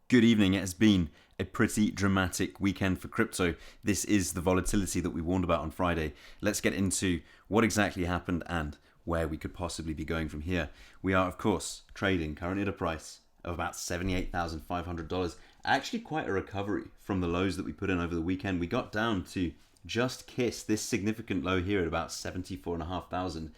Good evening. It has been a pretty dramatic weekend for crypto. This is the volatility that we warned about on Friday. Let's get into what exactly happened and where we could possibly be going from here. We are, of course, trading currently at a price of about $78,500. Actually quite a recovery from the lows that we put in over the weekend. We got down to just kiss this significant low here at about 74,500.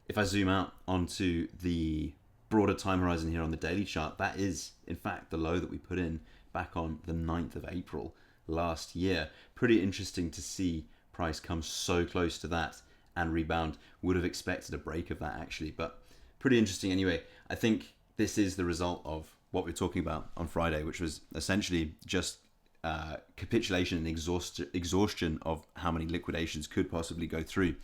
If I zoom out onto the broader time horizon here on the daily chart, that is in fact the low that we put in back on the 9th of April last year. Pretty interesting to see price come so close to that and rebound. Would have expected a break of that actually, but pretty interesting anyway. I think this is the result of what we were talking about on Friday, which was essentially just capitulation and exhaustion of how many liquidations could possibly go through.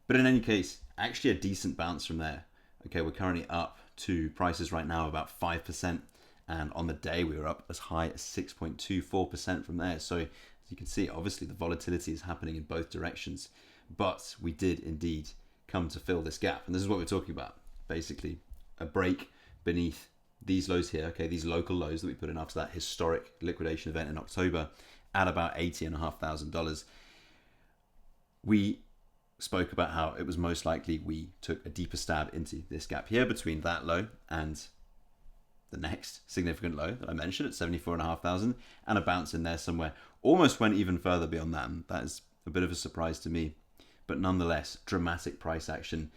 But in any case, actually a decent bounce from there. Okay, we're currently up to prices right now about 5%, and on the day we were up as high as 6.24% from there. So as you can see, obviously the volatility is happening in both directions, but we did indeed come to fill this gap, and this is what we're talking about. Basically a break beneath these lows here, okay, these local lows that we put in after that historic liquidation event in October at about $80,500. We spoke about how it was most likely we took a deeper stab into this gap here between that low and the next significant low that I mentioned at 74,500, and a bounce in there somewhere. Almost went even further beyond that, and that is a bit of a surprise to me, but nonetheless dramatic price action.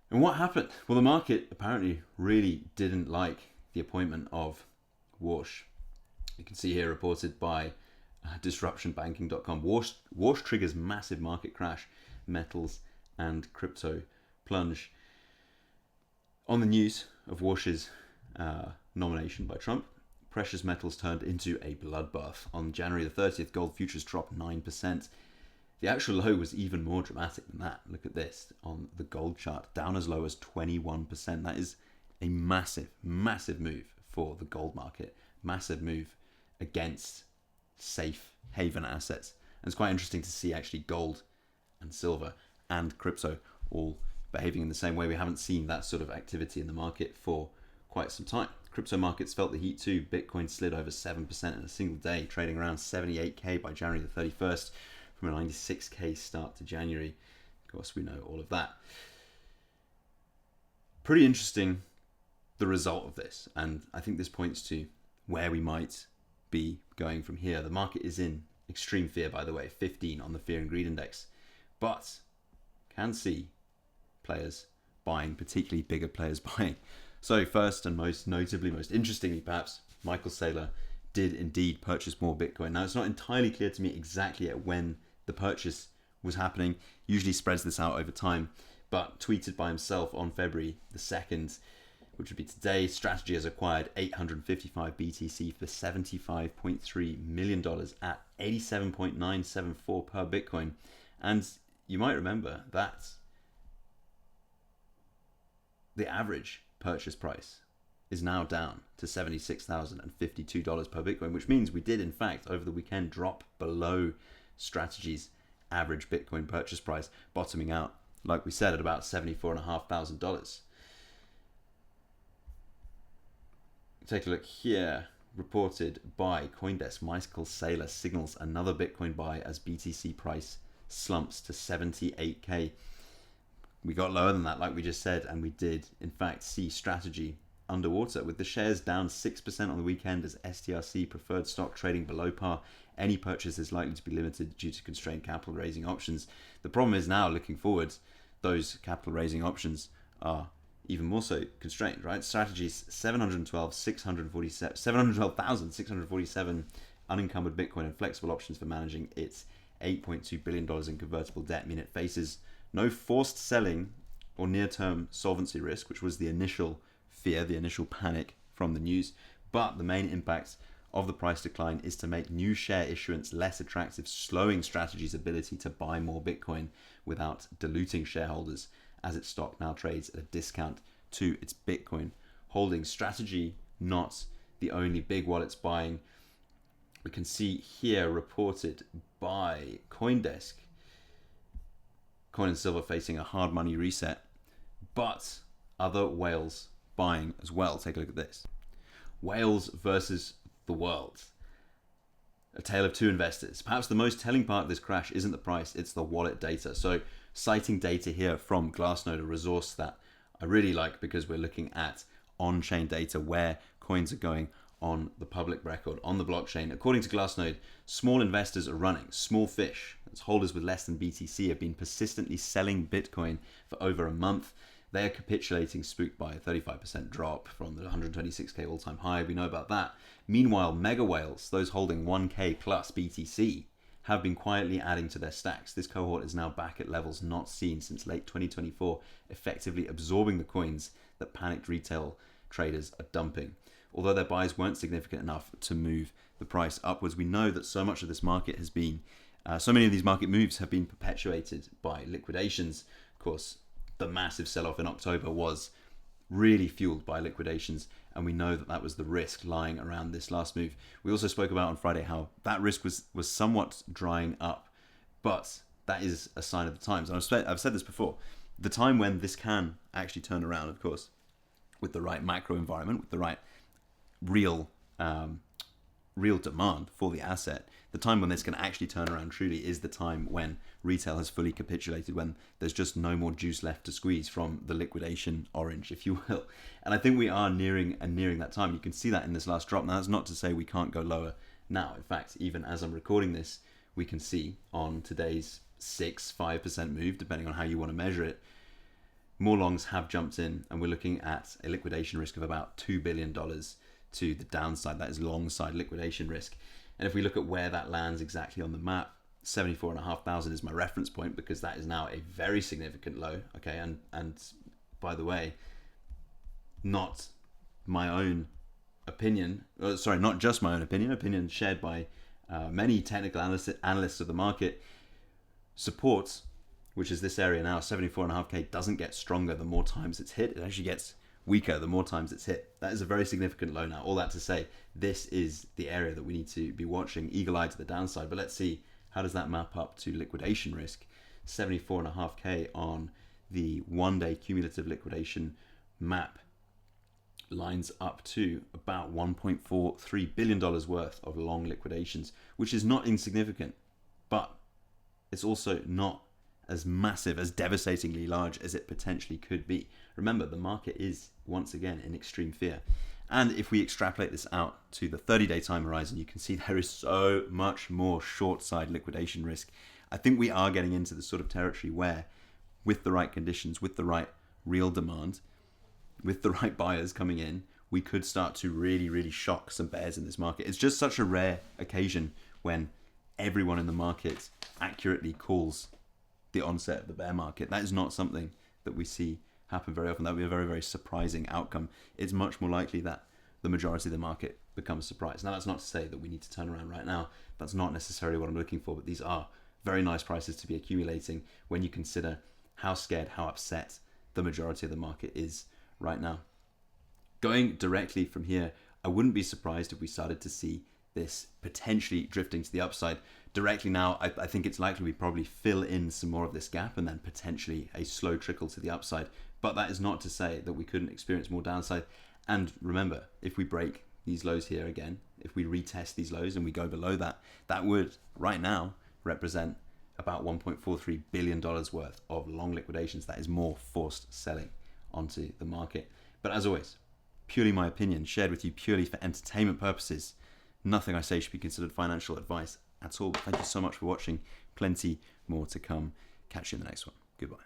And what happened? Well, the market apparently really didn't like the appointment of Warsh. You can see here reported by disruptionbanking.com. Warsh triggers massive market crash, metals and crypto plunge. On the news of Warsh's nomination by Trump, precious metals turned into a bloodbath. On January the 30th, gold futures dropped 9%. The actual low was even more dramatic than that. Look at this on the gold chart, down as low as 21%. That is a massive, massive move for the gold market. Massive move against safe haven assets. And it's quite interesting to see actually gold and silver and crypto all behaving in the same way. We haven't seen that sort of activity in the market for quite some time. Crypto markets felt the heat too. Bitcoin slid over 7% in a single day, trading around 78k by January the 31st from a 96k start to January. Of course, we know all of that. Pretty interesting, the result of this, and I think this points to where we might be going from here. The market is in extreme fear, by the way, 15 on the fear and greed index, but can see players buying, particularly bigger players buying. So first and most notably, most interestingly perhaps, Michael Saylor did indeed purchase more Bitcoin. Now it's not entirely clear to me exactly at when the purchase was happening. Usually spreads this out over time, but tweeted by himself on February the 2nd, which would be today, Strategy has acquired 855 BTC for $75.3 million at 87.974 per Bitcoin. And you might remember that the average purchase price is now down to $76,052 per Bitcoin, which means we did in fact over the weekend drop below Strategy's average Bitcoin purchase price, bottoming out, like we said, at about $74,500. Take a look here. Reported by CoinDesk, Michael Saylor signals another Bitcoin buy as BTC price slumps to 78k. We got lower than that, like we just said, and we did in fact see Strategy underwater, with the shares down 6% on the weekend as STRC preferred stock trading below par. Any purchase is likely to be limited due to constrained capital raising options. The problem is now, looking forward, those capital raising options are even more so constrained, right? Strategy's 712,647 unencumbered Bitcoin and flexible options for managing its $8.2 billion in convertible debt mean it faces no forced selling or near-term solvency risk, which was the initial fear, the initial panic from the news. But the main impact of the price decline is to make new share issuance less attractive, slowing Strategy's ability to buy more Bitcoin without diluting shareholders, as its stock now trades at a discount to its Bitcoin holdings. Strategy not the only big wallets buying. We can see here reported by CoinDesk, coin and silver facing a hard money reset, but other whales buying as well. Take a look at this. Whales versus the world. A tale of two investors. Perhaps the most telling part of this crash isn't the price, it's the wallet data. So citing data here from Glassnode, a resource that I really like because we're looking at on-chain data where coins are going on the public record, on the blockchain. According to Glassnode, small investors are running. Small fish, as holders with less than BTC, have been persistently selling Bitcoin for over a month. They are capitulating, spooked by a 35% drop from the 126k all-time high. We know about that. Meanwhile, mega whales, those holding 1k plus BTC, have been quietly adding to their stacks. This cohort is now back at levels not seen since late 2024, effectively absorbing the coins that panicked retail traders are dumping. Although their buys weren't significant enough to move the price upwards, we know that so much of this market has been, so many of these market moves have been perpetuated by liquidations. Of course, the massive sell-off in October was really fueled by liquidations, and we know that that was the risk lying around this last move. We also spoke about on Friday how that risk was somewhat drying up, but that is a sign of the times. And I've said this before, the time when this can actually turn around, of course, with the right macro environment, with the right real demand for the asset, the time when this can actually turn around truly is the time when retail has fully capitulated, when there's just no more juice left to squeeze from the liquidation orange, if you will. And I think we are nearing that time. You can see that in this last drop. Now, that's not to say we can't go lower now. In fact, even as I'm recording this, we can see on today's 5% move, depending on how you want to measure it, more longs have jumped in, and we're looking at a liquidation risk of about $2 billion to the downside. That is long side liquidation risk. And if we look at where that lands exactly on the map, 74,500 is my reference point, because that is now a very significant low. Okay, and by the way, not my own opinion, not just my own opinion shared by many technical analysts of the market. Support, which is this area now, 74.5k, doesn't get stronger the more times it's hit. It actually gets weaker the more times it's hit. That is a very significant low now. All that to say, this is the area that we need to be watching, eagle-eyed to the downside. But let's see, how does that map up to liquidation risk? 74.5k on the one-day cumulative liquidation map lines up to about $1.43 billion worth of long liquidations, which is not insignificant, but it's also not as massive, as devastatingly large as it potentially could be. Remember, the market is once again in extreme fear. And if we extrapolate this out to the 30-day time horizon, you can see there is so much more short side liquidation risk. I think we are getting into the sort of territory where, with the right conditions, with the right real demand, with the right buyers coming in, we could start to really, really shock some bears in this market. It's just such a rare occasion when everyone in the market accurately calls the onset of the bear market. That is not something that we see happen very often. That would be a very, very surprising outcome. It's much more likely that the majority of the market becomes surprised. Now, that's not to say that we need to turn around right now. That's not necessarily what I'm looking for, but these are very nice prices to be accumulating when you consider how scared, how upset the majority of the market is right now. Going directly from here, I wouldn't be surprised if we started to see this potentially drifting to the upside. Directly now, I think it's likely we probably fill in some more of this gap and then potentially a slow trickle to the upside. But that is not to say that we couldn't experience more downside. And remember, if we break these lows here again, if we retest these lows and we go below that, that would right now represent about $1.43 billion worth of long liquidations. That is more forced selling onto the market. But as always, purely my opinion, shared with you purely for entertainment purposes. Nothing I say should be considered financial advice at all. But thank you so much for watching. Plenty more to come. Catch you in the next one. Goodbye.